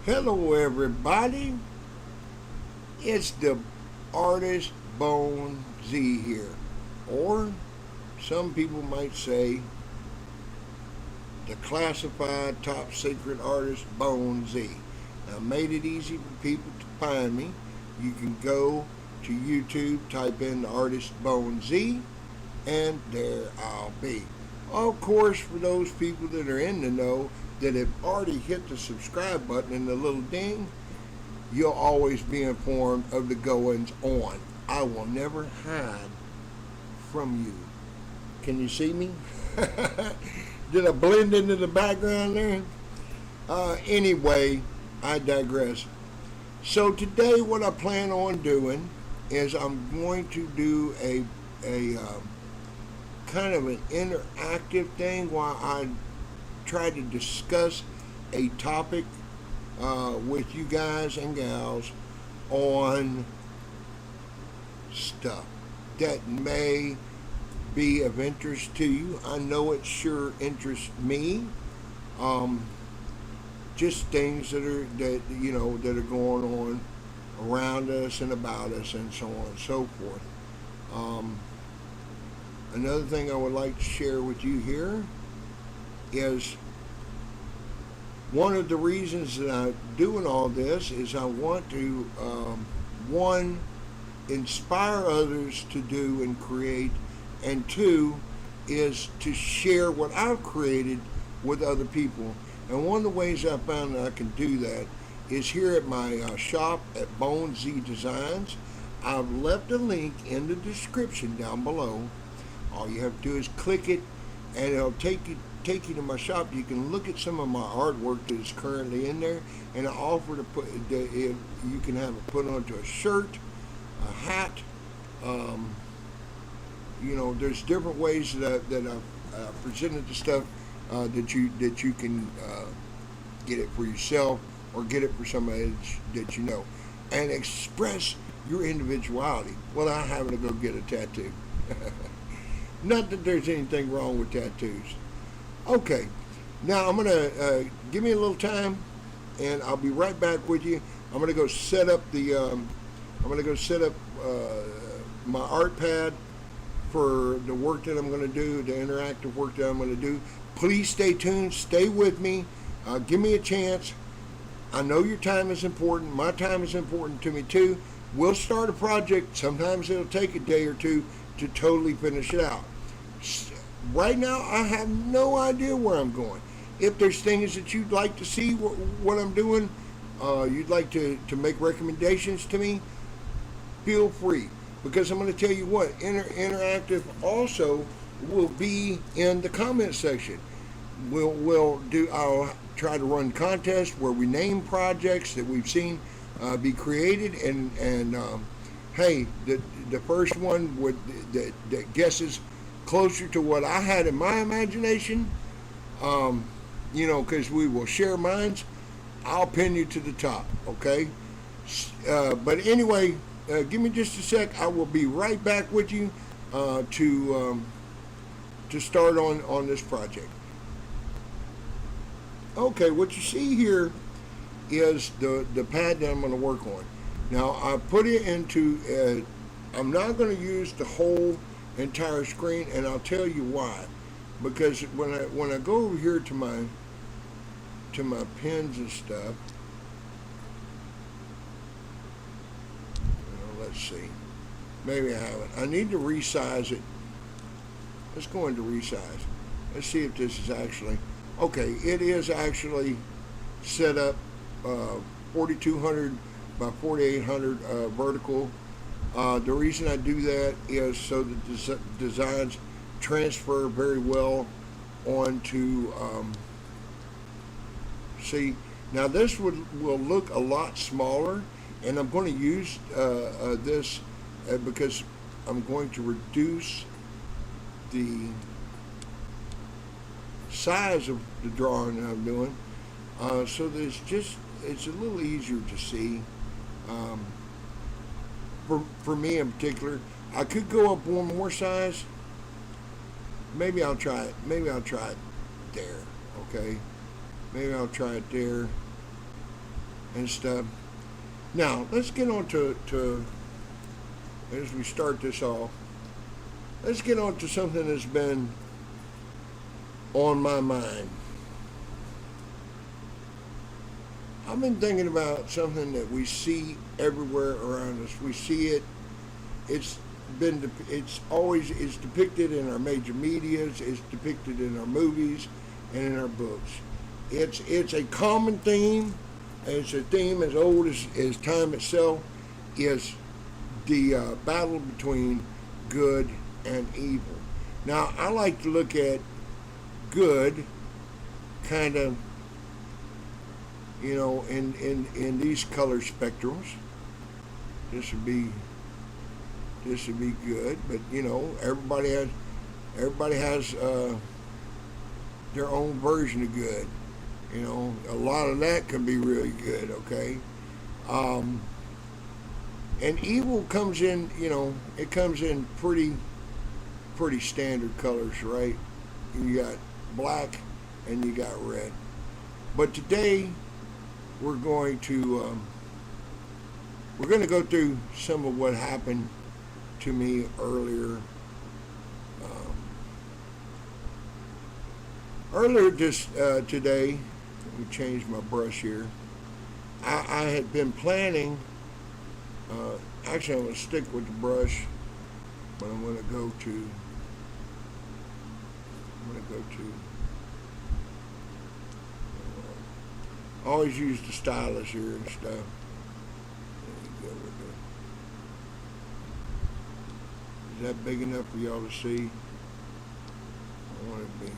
Hello everybody, it's the Artist BoneZ here, or some people might say the classified top secret artist BoneZ. I made it easy for people to find me. You can go to YouTube, type in the Artist BoneZ, and there I'll be. Of course, for those people that are in the know that have already hit the subscribe button and the little ding, you'll always be informed of the goings on. I will never hide from you. Can you see me? Did I blend into the background there? Anyway, I digress. So today what I plan on doing is I'm going to do a kind of an interactive thing while I try to discuss a topic with you guys and gals on stuff that may be of interest to you. I know it sure interests me. Just things that are going on around us and about us and so on and so forth. Another thing I would like to share with you here is one of the reasons that I'm doing all this is I want to, one, inspire others to do and create, and two, is to share what I've created with other people. And one of the ways I found that I can do that is here at my shop at BoneZ Designs. I've left a link in the description down below. All you have to do is click it, and it'll take you to my shop. You can look at some of my artwork that is currently in there, and I offer to put you can have it put onto a shirt, a hat. There's different ways that I've presented the stuff that you can get it for yourself or get it for somebody that you know, and express your individuality without having to go get a tattoo. Not that there's anything wrong with tattoos. Okay, now I'm gonna give me a little time, and I'll be right back with you. I'm gonna go set up my art pad for the work that I'm gonna do, the interactive work that I'm gonna do. Please stay tuned. Stay with me. Give me a chance. I know your time is important. My time is important to me too. We'll start a project. Sometimes it'll take a day or two to totally finish it out. Right now, I have no idea where I'm going. If there's things that you'd like to see what I'm doing, you'd like to make recommendations to me, feel free. Because I'm going to tell you what, interactive also will be in the comment section. I'll try to run contests where we name projects that we've seen be created, and hey, the first one that guesses closer to what I had in my imagination, because we will share minds, I'll pin you to the top, okay? But anyway, give me just a sec. I will be right back with you to start on this project. Okay, what you see here is the pad that I'm going to work on. Now, I put it into, I'm not going to use the whole entire screen, and I'll tell you why. Because when I go over here to my pins and stuff, let's see, maybe I haven't. I need to resize it. Let's go into resize. Let's see if this is actually okay. It is actually set up 4200 by 4800 vertical. The reason I do that is so that the designs transfer very well onto, see, now this will look a lot smaller, and I'm going to use this because I'm going to reduce the size of the drawing that I'm doing, so that it's a little easier to see. For me in particular, I could go up one more size. Maybe I'll try it. Maybe I'll try it there. Okay. Maybe I'll try it there. and stuff. Now, let's get on to as we start this off, let's get on to something that's been on my mind. I've been thinking about something that we see everywhere around us. We see it. It's depicted in our major medias. It's depicted in our movies and in our books. It's a common theme. It's a theme as old as time itself. Is the battle between good and evil. Now, I like to look at good kind of, in these color spectrums. This would be good, but everybody has their own version of good. A lot of that can be really good. Okay, and evil comes in. It comes in pretty standard colors, right? You got black and you got red. But today we're going to go through some of what happened to me earlier. Earlier today, let me change my brush here. I had been planning. Actually, I'm going to stick with the brush, but I'm going to go to. Always use the stylus here and stuff. There you go with the, is that big enough for y'all to see? I want it to be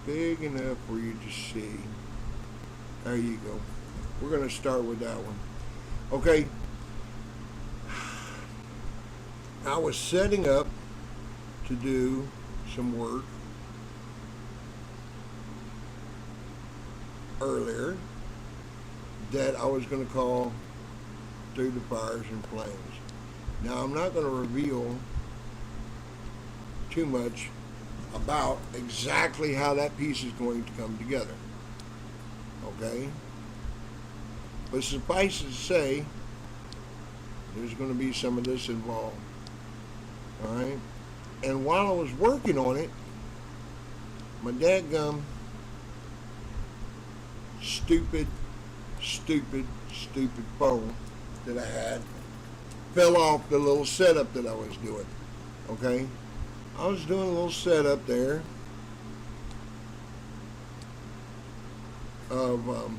big enough for you to see. There you go. We're going to start with that one. Okay. I was setting up to do some work earlier that I was going to call Through the Fires and Flames. Now, I'm not going to reveal too much about exactly how that piece is going to come together. Okay? But suffice it to say, there's going to be some of this involved. Alright? And while I was working on it, my dadgum stupid phone that I had fell off the little setup that I was doing. Okay? I was doing a little setup there of we're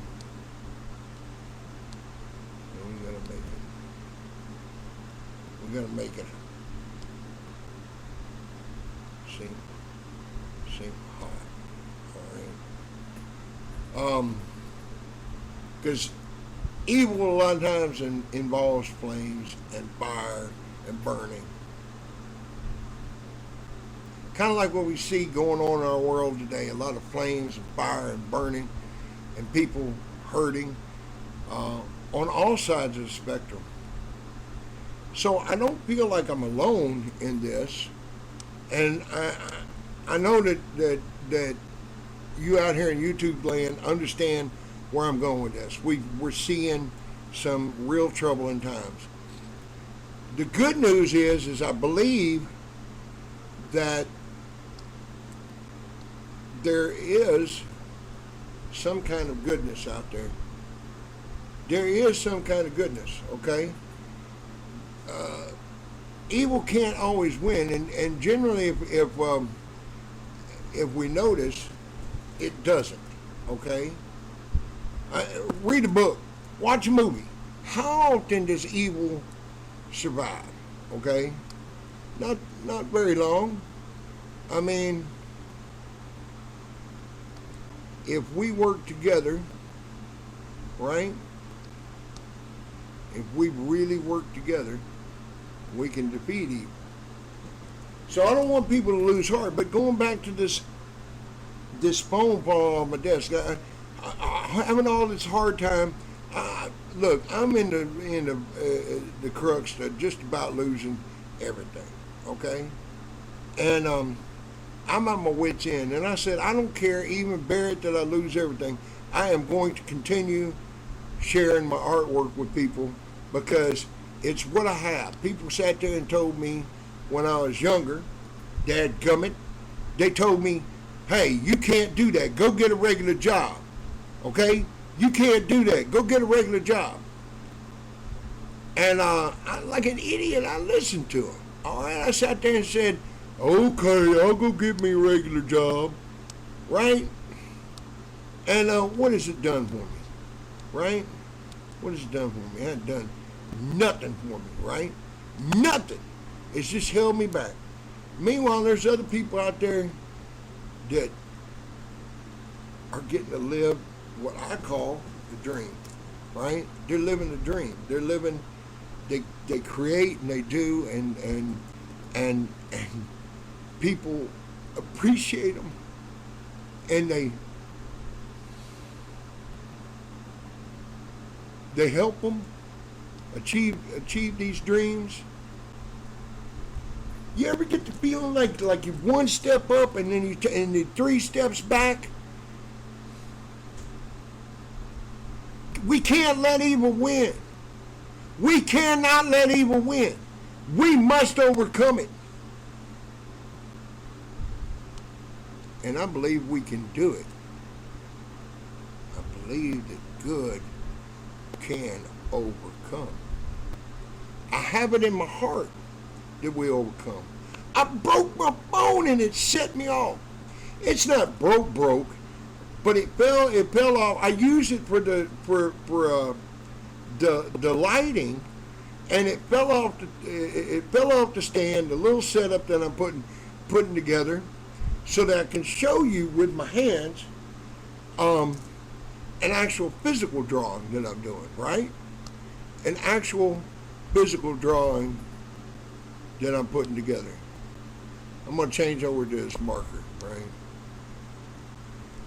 gonna make it seem hot. Alright. Because evil a lot of times involves flames and fire and burning. Kind of like what we see going on in our world today. A lot of flames and fire and burning and people hurting on all sides of the spectrum. So I don't feel like I'm alone in this. And I know that you out here in YouTube land understand where I'm going with this. We're seeing some real troubling times. The good news is I believe that there is some kind of goodness out there. There is some kind of goodness, okay? Evil can't always win, and generally if we notice, it doesn't, okay? Read a book, watch a movie. How often does evil survive, okay? Not very long. I mean, if we work together, right? If we really work together, we can defeat evil. So I don't want people to lose heart. But going back to this phone falling off my desk, I having all this hard time. Look, I'm in the crux of just about losing everything. Okay, and I'm at my wit's end. And I said, I don't care, even bear it that I lose everything. I am going to continue sharing my artwork with people because it's what I have. People sat there and told me when I was younger, dadgummit, they told me, hey, you can't do that. Go get a regular job. Okay? You can't do that. Go get a regular job. And like an idiot, I listened to him. All right, I sat there and said, okay, I'll go get me a regular job. Right? And what has it done for me? Right? What has it done for me? It hasn't done nothing for me, right? Nothing. It's just held me back. Meanwhile, there's other people out there that are getting to live what I call the dream, right? They're living the dream. They're living, they create and they do, and people appreciate them, and they help them achieve these dreams. You ever get the feeling like you're one step up and then you're 3 steps back? We can't let evil win. We cannot let evil win. We must overcome it. And I believe we can do it. I believe that good can overcome. I have it in my heart that we overcome. I broke my bone and it set me off. It's not broke, but it fell off. I used it for the lighting, and it fell off the stand, the little setup that I'm putting together, so that I can show you with my hands an actual physical drawing that I'm doing, right? An actual physical drawing that I'm putting together. I'm going to change over to this marker, right?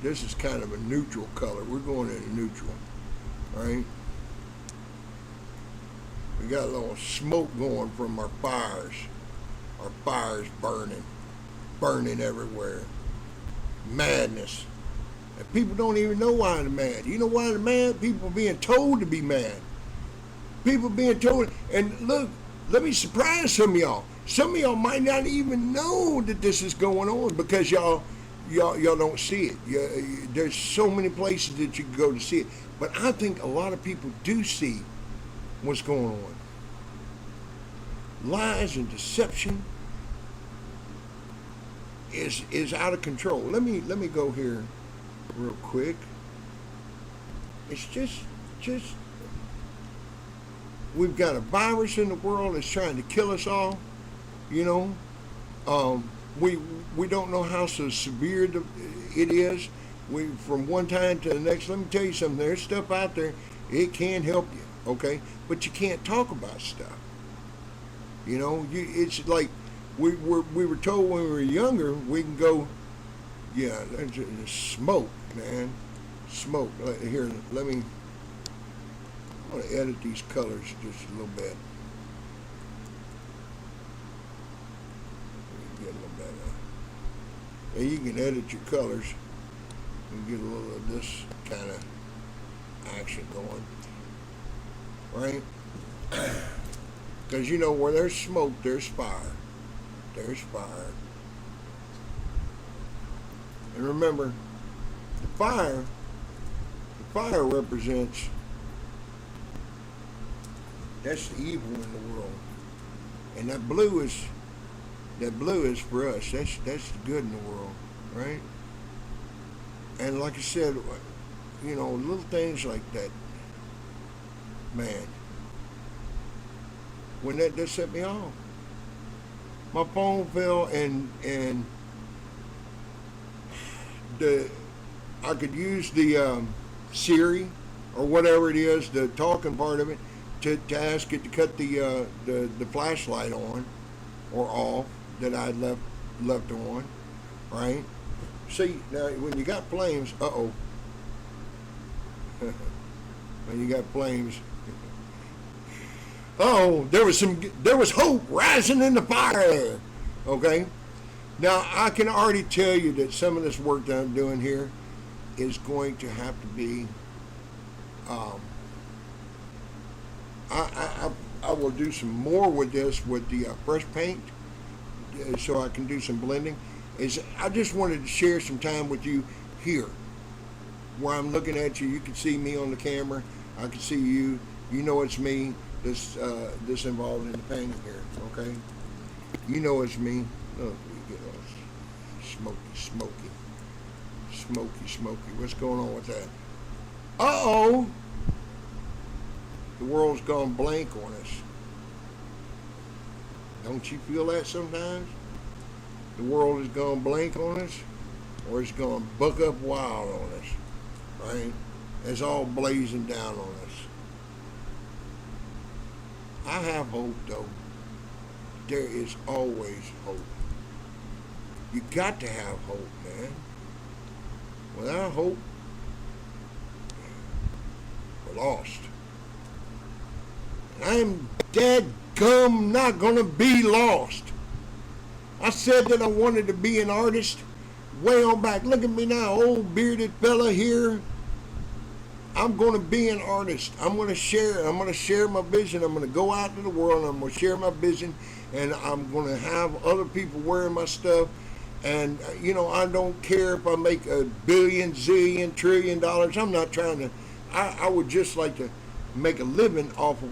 This is kind of a neutral color. We're going into neutral, right? We got a little smoke going from our fires. Our fires burning everywhere. Madness. And people don't even know why they're mad. You know why they're mad? People are being told to be mad. People being told, and look, let me surprise some of y'all. Some of y'all might not even know that this is going on because y'all don't see it. There's so many places that you can go to see it. But I think a lot of people do see what's going on. Lies and deception is out of control. Let me go here real quick. It's just we've got a virus in the world that's trying to kill us all. You know, we don't know how so severe it is. We from one time to the next. Let me tell you something. There's stuff out there. It can help you, okay, but you can't talk about stuff. You know, it's like we were told when we were younger. We can go, yeah, there's smoke, man, smoke. Here, let me. I want to edit these colors just a little bit. Get a little better. And you can edit your colors and get a little of this kind of action going, right? Because you know, where there's smoke, there's fire. There's fire. And remember, the fire represents, that's the evil in the world. And that blue is for us. That's the good in the world, right? And like I said, you know, little things like that, man, when that set me off. My phone fell and I could use the Siri or whatever it is, the talking part of it, to ask it to cut the flashlight on or off that I had left on, right? See, now when you got flames, when you got flames, there was hope rising in the fire, okay? Now, I can already tell you that some of this work that I'm doing here is going to have to be, um, I will do some more with this with the fresh paint, so I can do some blending. I just wanted to share some time with you here, where I'm looking at you. You can see me on the camera. I can see you. You know it's me. This involved in the painting here. Okay. You know it's me. Look, we get all smoky. What's going on with that? Uh-oh. The world's gone blank on us. Don't you feel that sometimes? The world has gone blank on us, or it's gone buck up wild on us, right? It's all blazing down on us. I have hope, though. There is always hope. You got to have hope, man. Without hope, we're lost. And I am dadgum not gonna be lost. I said that I wanted to be an artist way on back. Look at me now, old bearded fella here. I'm going to be an artist. I'm going to share my vision. I'm going to go out into the world and I'm going to share my vision, and I'm going to have other people wearing my stuff. And, I don't care if I make $1 billion, zillion, trillion dollars. I'm not trying to, I would just like to make a living off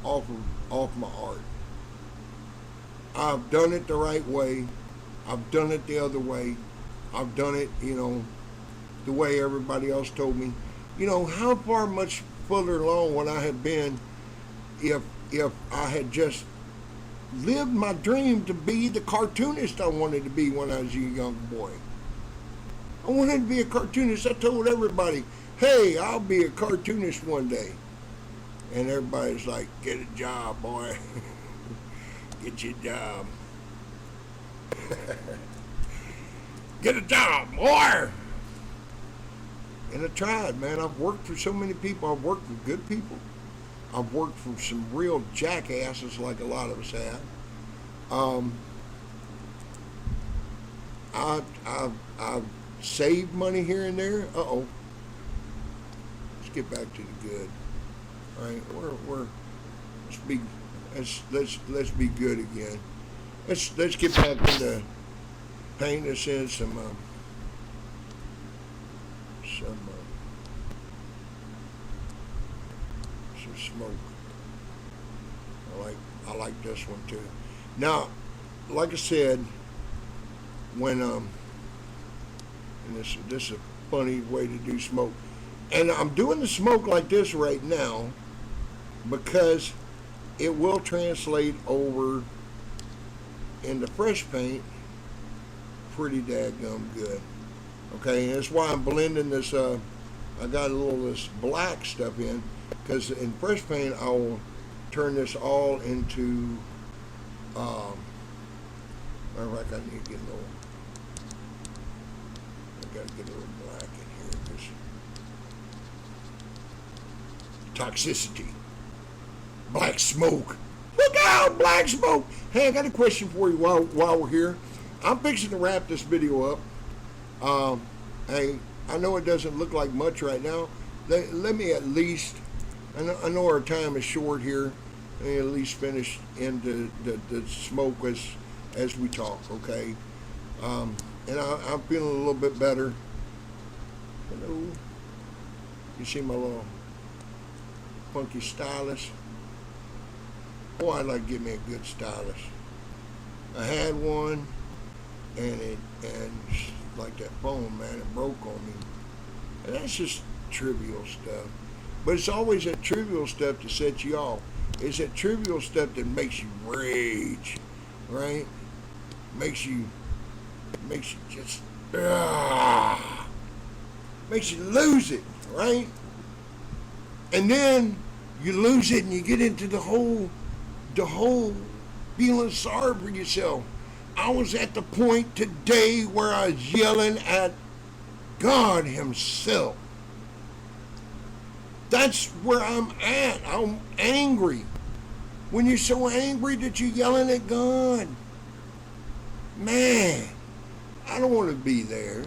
my art. I've done it the right way. I've done it the other way. I've done it, the way everybody else told me. How far much further along would I have been if I had just lived my dream to be the cartoonist I wanted to be when I was a young boy. I wanted to be a cartoonist. I told everybody, hey, I'll be a cartoonist one day. And everybody's like, get a job, boy. Get your job. Get a job, boy. And I tried, man. I've worked for so many people. I've worked for good people. I've worked for some real jackasses like a lot of us have. I've saved money here and there. Let's get back to the good. All right, let's be good again. Let's get back into painting us in some smoke. I like this one too. Now, like I said, when and this is a funny way to do smoke, and I'm doing the smoke like this right now because it will translate over into fresh paint pretty daggum good. Okay, and that's why I'm blending this. I got a little of this black stuff in, because in fresh paint I will turn this all into. I need to get a little. I gotta get a little black in here. Toxicity. Black smoke. Look out, black smoke. Hey, I got a question for you while we're here. I'm fixing to wrap this video up. Hey, I know it doesn't look like much right now. Let me at least, I know our time is short here, let me at least finish into the smoke as we talk, okay? And I'm feeling a little bit better. Hello. You see my little funky stylus? Boy, I'd like to get me a good stylus. I had one, and like that phone, man, it broke on me. And that's just trivial stuff. But it's always that trivial stuff that sets you off. It's that trivial stuff that makes you rage, right? Makes you just, makes you lose it, right? And then you lose it and you get into the whole feeling sorry for yourself. I was at the point today where I was yelling at God himself. That's where I'm at. I'm angry. When you're so angry that you're yelling at God, man, I don't want to be there.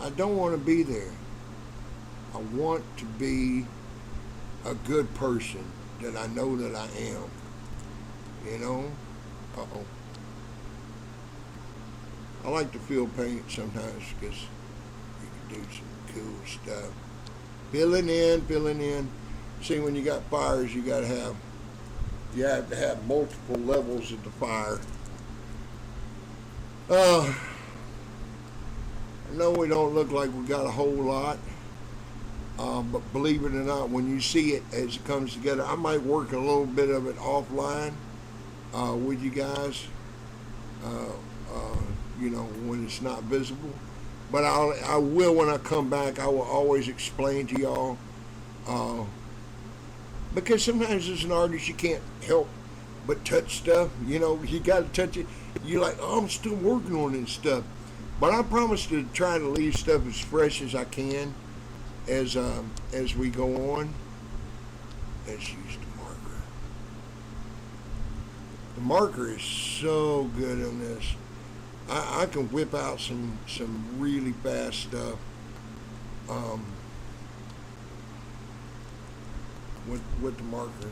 I don't want to be there. I want to be a good person that I know that I am. You know? Uh-oh. I like to feel paint sometimes because you can do some cool stuff. Filling in. See, when you got fires, you have to have multiple levels of the fire. I know we don't look like we got a whole lot, but believe it or not, when you see it as it comes together, I might work a little bit of it offline with you guys, when it's not visible. But I will, when I come back, I will always explain to y'all, because sometimes as an artist, you can't help but touch stuff. You got to touch it. You're like, oh, I'm still working on this stuff. But I promise to try to leave stuff as fresh as I can as we go on. Let's use the marker. The marker is so good on this. I can whip out some really fast stuff with the marker.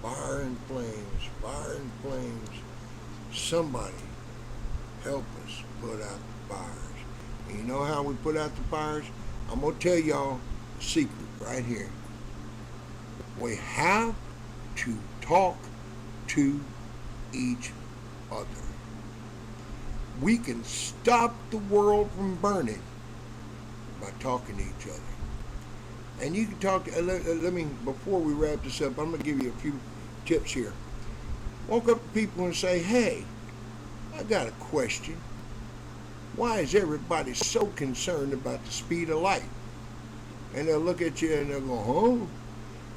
Fire and flames. Somebody help us put out the fires. And you know how we put out the fires? I'm going to tell y'all a secret right here. We have to talk to each other. We can stop the world from burning by talking to each other. And you can talk to, let me, before we wrap this up, I'm going to give you a few tips here. Walk up to people and say, hey, I got a question. Why is everybody so concerned about the speed of light? And they'll look at you and they'll go,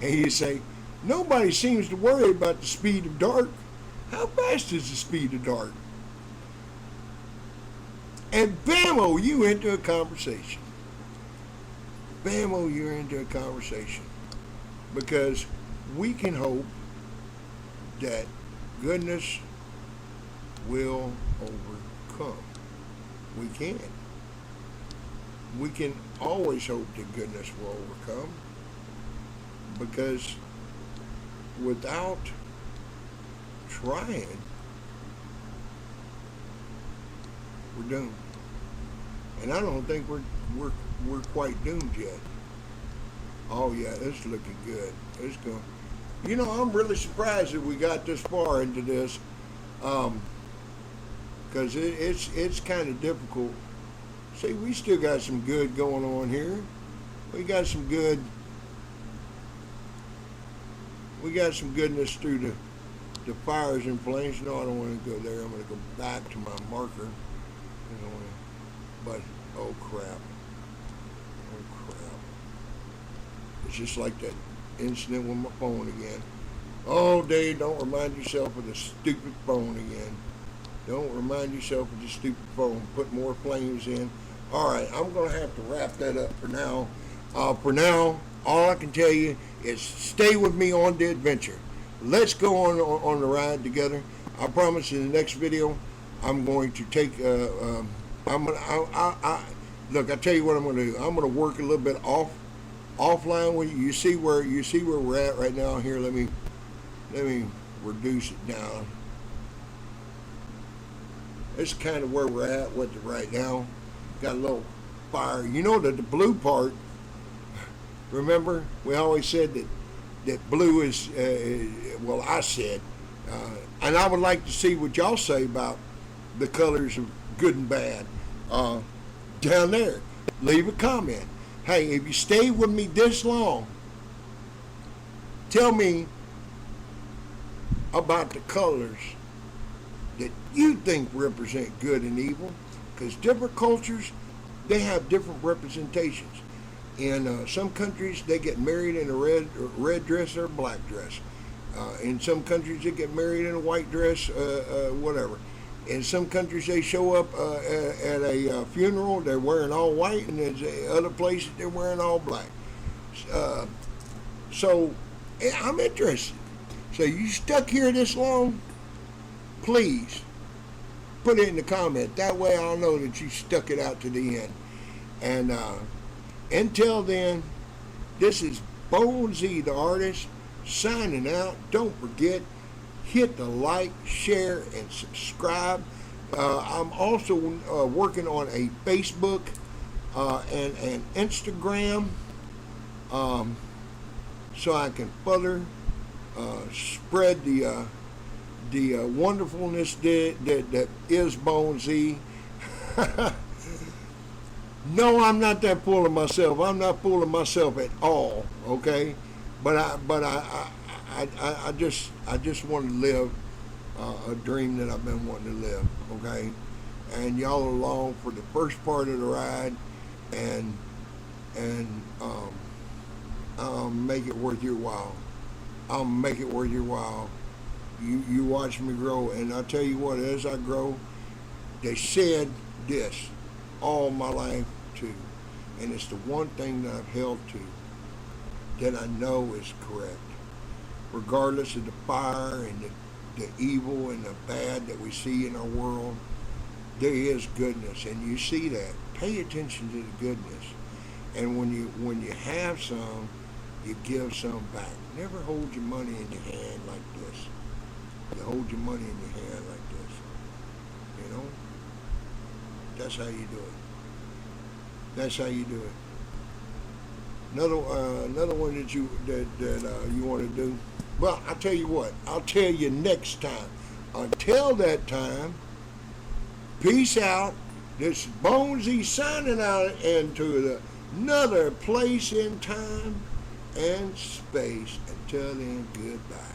huh? And you say, nobody seems to worry about the speed of dark. How fast is the speed of dark? And bammo, you into a conversation. Bammo, you're into a conversation. Because we can hope that goodness will overcome. We can. We can always hope that goodness will overcome. Because without trying, we're doomed. And I don't think we're quite doomed yet. Oh yeah, it's looking good. It's going. I'm really surprised that we got this far into this, because it's kind of difficult. See, we still got some good going on here. We got some goodness through the fires and flames. No, I don't want to go there. I'm going to go back to my marker. But oh crap. It's just like that incident with my phone again. Oh, Dave, don't remind yourself of the stupid phone again. Don't remind yourself of the stupid phone. Put more flames in. All right, I'm going to have to wrap that up for now. All I can tell you is stay with me on the adventure. Let's go on the ride together. I promise in the next video, I'm going to take. Look, I tell you what I'm going to do. I'm going to work a little bit offline with you. You see where we're at right now. Here, let me reduce it down. This is kind of where we're at with it right now. Got a little fire. You know that the blue part. Remember, we always said that blue is. Well, I said, and I would like to see what y'all say about the colors of good and bad. Down there, leave a comment. Hey, if you stay with me this long, tell me about the colors that you think represent good and evil, because different cultures, they have different representations. In some countries, they get married in a red dress or a black dress. In some countries, they get married in a white dress, whatever. In some countries, they show up at a funeral, they're wearing all white, and there's other places they're wearing all black. So I'm interested. So you stuck here this long? Please put it in the comment. That way I'll know that you stuck it out to the end. And until then, this is BoneZ, the artist, signing out. Don't forget, hit the like, share, and subscribe. I'm also working on a Facebook and Instagram, so I can further spread the wonderfulness that is BoneZ. No, I'm not that full of myself. I'm not full of myself at all. Okay, but I just want to live a dream that I've been wanting to live. Okay, and y'all are along for the first part of the ride, and I'll make it worth your while. I'll make it worth your while. You watch me grow, and I'll tell you what, as I grow, they said this all my life too, and it's the one thing that I've held to that I know is correct, regardless of the fire and the evil and the bad that we see in our world. There is goodness, and you see that. Pay attention to the goodness, and when you have some, you give some back. Never hold your money in your hand like this. You hold your money in your hand like this. You know? That's how you do it. That's how you do it. Another one that you want to do. Well, I'll tell you what. I'll tell you next time. Until that time, peace out. This is BoneZ signing out into another place in time and space. Until then, goodbye.